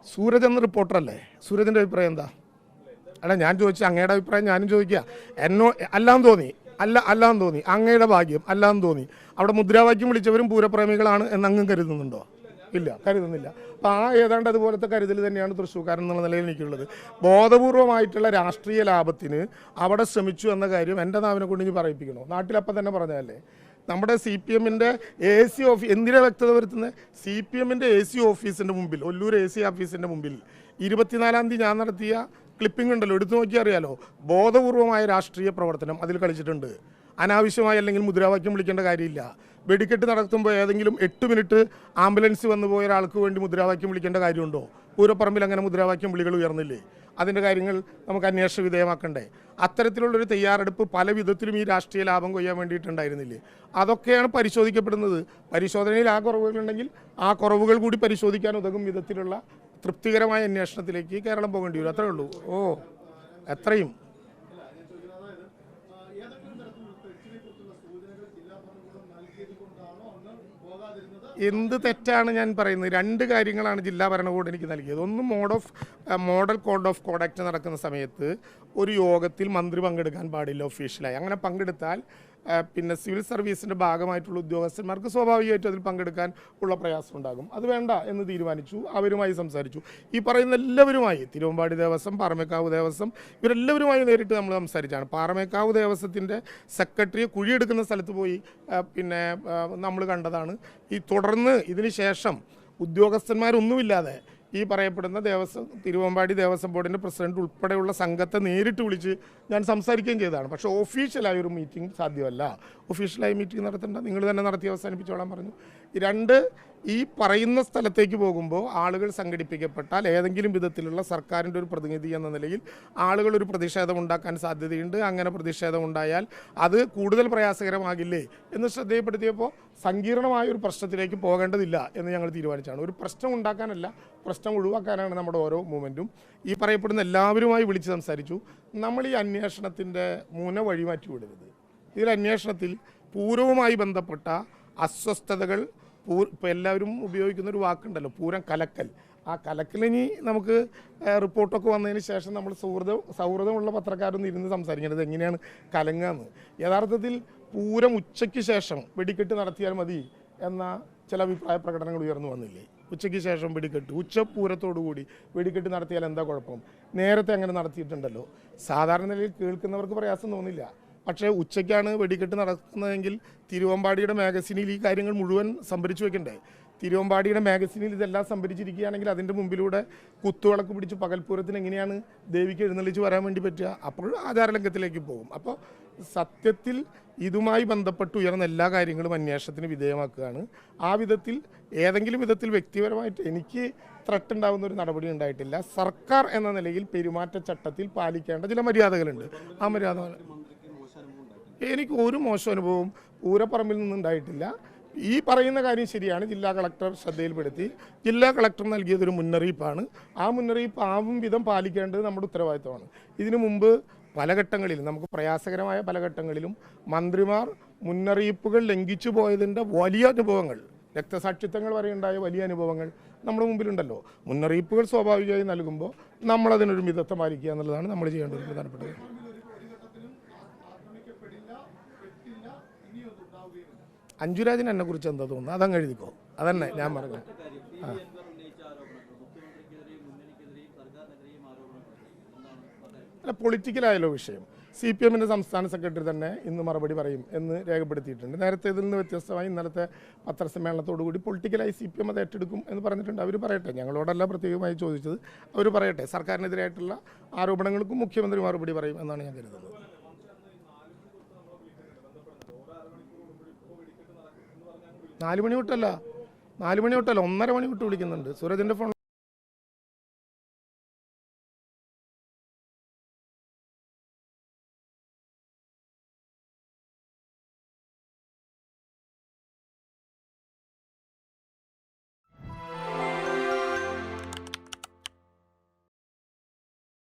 സൂരജ് എന്ന റിപ്പോർട്ടറല്ലേ? സൂരജിൻ്റെ അഭിപ്രായം എന്താ? അല്ല, ഞാൻ ചോദിച്ച അങ്ങയുടെ അഭിപ്രായം ഞാനും ചോദിക്കുക. അല്ലാന്ന് തോന്നി, അല്ലാന്ന് തോന്നി, അങ്ങയുടെ ഭാഗ്യം അല്ലാന്ന് തോന്നി. അവിടെ മുദ്രാവാക്യം വിളിച്ചവരും പൂരപ്രേമികളാണ് എന്നങ്ങും കരുതുന്നുണ്ടോ? ഇല്ല, കരുതുന്നില്ല. അപ്പോൾ ഏതാണ്ട് അതുപോലത്തെ കരുതൽ തന്നെയാണ് തൃശ്ശൂർക്കാരൻ എന്നുള്ള നിലയിൽ എനിക്കുള്ളത്. ബോധപൂർവമായിട്ടുള്ള രാഷ്ട്രീയ ലാഭത്തിന് അവിടെ ശ്രമിച്ചു എന്ന കാര്യം എൻ്റെ നാവിനെ കൊണ്ട് ഇനി പറയിപ്പിക്കണോ? നാട്ടിലപ്പം തന്നെ പറഞ്ഞതല്ലേ. നമ്മുടെ CPM-ൻ്റെ AC ഓഫീസ് എന്തിനാണ് വ്യക്തത വരുത്തുന്നത്? CPM-ൻ്റെ AC ഓഫീസിൻ്റെ മുമ്പിൽ, ഒല്ലൂർ AC ഓഫീസിൻ്റെ മുമ്പിൽ 24-ാം തീയതി ഞാൻ നടത്തിയ ക്ലിപ്പിംഗ് ഉണ്ടല്ലോ, എടുത്തു നോക്കിയാൽ അറിയാലോ. ബോധപൂർവമായ രാഷ്ട്രീയ പ്രവർത്തനം അതിൽ കളിച്ചിട്ടുണ്ട്. അനാവശ്യമായി അല്ലെങ്കിൽ മുദ്രാവാക്യം വിളിക്കേണ്ട കാര്യമില്ല. വെടിക്കെട്ട് നടത്തുമ്പോൾ ഏതെങ്കിലും 8 മിനിറ്റ് ആംബുലൻസ് വന്നു പോയ ഒരാൾക്ക് വേണ്ടി മുദ്രാവാക്യം വിളിക്കേണ്ട കാര്യമുണ്ടോ? പൂരപ്പറമ്പിൽ അങ്ങനെ മുദ്രാവാക്യം വിളികൾ ഉയർന്നില്ലേ? അതിൻ്റെ കാര്യങ്ങൾ നമുക്ക് അന്വേഷണ വിധേയമാക്കണ്ടേ? അത്തരത്തിലുള്ളൊരു തയ്യാറെടുപ്പ് പല വിധത്തിലും ഈ രാഷ്ട്രീയ ലാഭം കൊയ്യാൻ വേണ്ടിയിട്ടുണ്ടായിരുന്നില്ലേ? അതൊക്കെയാണ് പരിശോധിക്കപ്പെടുന്നത്. പരിശോധനയിൽ ആ കുറവുകളുണ്ടെങ്കിൽ ആ കുറവുകൾ കൂടി പരിശോധിക്കാൻ ഉതകും വിധത്തിലുള്ള തൃപ്തികരമായ അന്വേഷണത്തിലേക്ക് കേരളം പോകേണ്ടി വരും. അത്രയേ ഉള്ളൂ. എത്രയും എന്ത് തെറ്റാണ് ഞാൻ പറയുന്നത്? 2 കാര്യങ്ങളാണ് ജില്ലാ ഭരണകൂടം എനിക്ക് നൽകിയത്. ഒന്ന്, മോഡൽ കോഡ് ഓഫ് കോഡക്റ്റ് നടക്കുന്ന സമയത്ത് ഒരു യോഗത്തിൽ മന്ത്രി പങ്കെടുക്കാൻ പാടില്ല ഒഫീഷ്യലായി. അങ്ങനെ പങ്കെടുത്താൽ പിന്നെ സിവിൽ സർവീസിൻ്റെ ഭാഗമായിട്ടുള്ള ഉദ്യോഗസ്ഥന്മാർക്ക് സ്വാഭാവികമായിട്ടും അതിൽ പങ്കെടുക്കാൻ ഉള്ള പ്രയാസം ഉണ്ടാകും. അത് വേണ്ട എന്ന് തീരുമാനിച്ചു. അവരുമായി സംസാരിച്ചു. ഈ പറയുന്ന എല്ലാവരുമായി, തിരുവമ്പാടി ദേവസ്വം, പാറമേക്കാവ് ദേവസ്വം, ഇവരെല്ലാവരുമായി നേരിട്ട് നമ്മൾ സംസാരിച്ചാണ്. പാറമേക്കാവ് ദേവസ്വത്തിൻ്റെ സെക്രട്ടറിയെ കുഴിയെടുക്കുന്ന സ്ഥലത്ത് പോയി പിന്നെ നമ്മൾ കണ്ടതാണ്. തുടർന്ന് ഇതിന് ശേഷം ഉദ്യോഗസ്ഥന്മാരൊന്നുമില്ലാതെ ഈ പറയപ്പെടുന്ന തിരുവമ്പാടി ദേവസ്വം ബോർഡിൻ്റെ പ്രസിഡന്റ് ഉൾപ്പെടെയുള്ള സംഘത്തെ നേരിട്ട് വിളിച്ച് ഞാൻ സംസാരിക്കുകയും ചെയ്തതാണ്. പക്ഷേ ഒഫീഷ്യലായ ഒരു മീറ്റിംഗ് സാധ്യമല്ല. ഒഫീഷ്യലായി മീറ്റിംഗ് നടത്തേണ്ട, നിങ്ങൾ തന്നെ നടത്തി അവസാനിപ്പിച്ചോളാൻ പറഞ്ഞു. 2, ഈ പറയുന്ന സ്ഥലത്തേക്ക് പോകുമ്പോൾ ആളുകൾ സംഘടിപ്പിക്കപ്പെട്ടാൽ ഏതെങ്കിലും വിധത്തിലുള്ള സർക്കാരിൻ്റെ ഒരു പ്രതിനിധി എന്ന നിലയിൽ ആളുകൾ ഒരു പ്രതിഷേധം ഉണ്ടാക്കാൻ സാധ്യതയുണ്ട്. അങ്ങനെ പ്രതിഷേധം ഉണ്ടായാൽ അത് കൂടുതൽ പ്രയാസകരമാകില്ലേ എന്ന് ശ്രദ്ധയപ്പെടുത്തിയപ്പോൾ സങ്കീർണമായ ഒരു പ്രശ്നത്തിലേക്ക് പോകേണ്ടതില്ല എന്ന് ഞങ്ങൾ തീരുമാനിച്ചാണ്. ഒരു പ്രശ്നം ഉണ്ടാക്കാനല്ല, പ്രശ്നം ഒഴിവാക്കാനാണ് നമ്മുടെ ഓരോ മൂവ്മെൻറ്റും. ഈ പറയപ്പെടുന്ന എല്ലാവരുമായി വിളിച്ച് സംസാരിച്ചു. നമ്മൾ ഈ അന്വേഷണത്തിൻ്റെ വഴി മാറ്റി വിടരുത്. ഇതിൽ അന്വേഷണത്തിൽ പൂരവുമായി ബന്ധപ്പെട്ട അസ്വസ്ഥതകൾ, ഇപ്പോൾ എല്ലാവരും ഉപയോഗിക്കുന്നൊരു വാക്കുണ്ടല്ലോ, പൂരം കലക്കൽ. ആ കലക്കലിനി നമുക്ക് റിപ്പോർട്ടൊക്കെ വന്നതിന് ശേഷം നമ്മൾ സൗഹൃദമുള്ള പത്രക്കാരൊന്നും ഇരുന്ന് സംസാരിക്കേണ്ടത് എങ്ങനെയാണ് കലങ്ങാന്ന്. യഥാർത്ഥത്തിൽ പൂരം ഉച്ചയ്ക്ക് ശേഷം വെടിക്കെട്ട് നടത്തിയാൽ മതി എന്ന ചില അഭിപ്രായ പ്രകടനങ്ങൾ ഉയർന്നു വന്നില്ലേ? ഉച്ചയ്ക്ക് ശേഷം വെടിക്കെട്ട്, ഉച്ചപൂരത്തോടുകൂടി വെടിക്കെട്ട് നടത്തിയാൽ എന്താ കുഴപ്പം? നേരത്തെ അങ്ങനെ നടത്തിയിട്ടുണ്ടല്ലോ. സാധാരണ നിലയിൽ കേൾക്കുന്നവർക്ക് പ്രയാസം തോന്നില്ല. പക്ഷേ ഉച്ചയ്ക്കാണ് വെടിക്കെട്ട് നടക്കുന്നതെങ്കിൽ തിരുവമ്പാടിയുടെ മാഗസിനിൽ ഈ കാര്യങ്ങൾ മുഴുവൻ സംഭരിച്ചു വെക്കണ്ടേ? തിരുവമ്പാടിയുടെ മാഗസിനിൽ ഇതെല്ലാം സംഭരിച്ചിരിക്കുകയാണെങ്കിൽ അതിൻ്റെ മുമ്പിലൂടെ കുത്തുവിളക്ക് പിടിച്ച് പകൽപ്പൂരത്തിന് എങ്ങനെയാണ് ദേവിക്ക് എഴുന്നള്ളിച്ച് വരാൻ വേണ്ടി പറ്റുക? അപ്പോൾ ആചാരലംഘത്തിലേക്ക് പോകും. അപ്പോൾ സത്യത്തിൽ ഇതുമായി ബന്ധപ്പെട്ട് ഉയർന്ന എല്ലാ കാര്യങ്ങളും അന്വേഷണത്തിന് വിധേയമാക്കുകയാണ്. ആ വിധത്തിൽ ഏതെങ്കിലും വിധത്തിൽ വ്യക്തിപരമായിട്ട് എനിക്ക് ത്രട്ട് ഉണ്ടാകുന്ന ഒരു നടപടി ഉണ്ടായിട്ടില്ല. സർക്കാർ എന്ന നിലയിൽ പെരുമാറ്റച്ചട്ടത്തിൽ പാലിക്കേണ്ട ചില മര്യാദകളുണ്ട്. ആ മര്യാദ എനിക്ക് ഒരു മോശം അനുഭവം പൂരപ്പറമ്പിൽ നിന്നുണ്ടായിട്ടില്ല. ഈ പറയുന്ന കാര്യം ശരിയാണ്. ജില്ലാ കളക്ടർ ശ്രദ്ധയിൽപ്പെടുത്തി. ജില്ലാ കളക്ടർ നൽകിയതൊരു മുന്നറിയിപ്പാണ്. ആ മുന്നറിയിപ്പ് ആവും വിധം പാലിക്കേണ്ടത് നമ്മുടെ ഉത്തരവാദിത്തമാണ്. ഇതിനു മുമ്പ് പല ഘട്ടങ്ങളിലും, നമുക്ക് പ്രയാസകരമായ പല ഘട്ടങ്ങളിലും മന്ത്രിമാർ മുന്നറിയിപ്പുകൾ ലംഘിച്ചു പോയതിൻ്റെ വലിയ അനുഭവങ്ങൾ, രക്തസാക്ഷിത്വങ്ങൾ വരെ ഉണ്ടായ വലിയ അനുഭവങ്ങൾ നമ്മുടെ മുമ്പിലുണ്ടല്ലോ. മുന്നറിയിപ്പുകൾ സ്വാഭാവികമായി നൽകുമ്പോൾ നമ്മളതിനൊരു മിതത്വം പാലിക്കുക എന്നുള്ളതാണ് നമ്മൾ ചെയ്യേണ്ട ഒരു പ്രധാനപ്പെട്ടത്. അഞ്ജുരാജിന് എന്നെ കുറിച്ച് എന്താ തോന്നുന്നത്? അതങ്ങ് എഴുതിക്കോ. അതന്നെ ഞാൻ പറഞ്ഞു. അല്ല, പൊളിറ്റിക്കലായാലോ വിഷയം. CPM-ൻ്റെ സംസ്ഥാന സെക്രട്ടറി തന്നെ ഇന്ന് മറുപടി പറയും എന്ന് രേഖപ്പെടുത്തിയിട്ടുണ്ട്. നേരത്തെ ഇതിൽ നിന്ന് വ്യത്യസ്തമായി ഇന്നലത്തെ പത്രസമ്മേളനത്തോടുകൂടി പൊളിറ്റിക്കലായി CPM അത് ഏറ്റെടുക്കും എന്ന് പറഞ്ഞിട്ടുണ്ട്. അവർ പറയട്ടെ, ഞങ്ങളോടല്ല പ്രത്യേകമായി ചോദിച്ചത്. അവർ പറയട്ടെ. സർക്കാരിനെതിരായിട്ടുള്ള ആരോപണങ്ങൾക്കും മുഖ്യമന്ത്രി മറുപടി പറയും എന്നാണ് ഞാൻ കരുതുന്നത്. 4 മണി തൊട്ടല്ല, 1.5 മണി തൊട്ട് വിളിക്കുന്നുണ്ട്. സൂരജിൻ്റെ ഫോൺ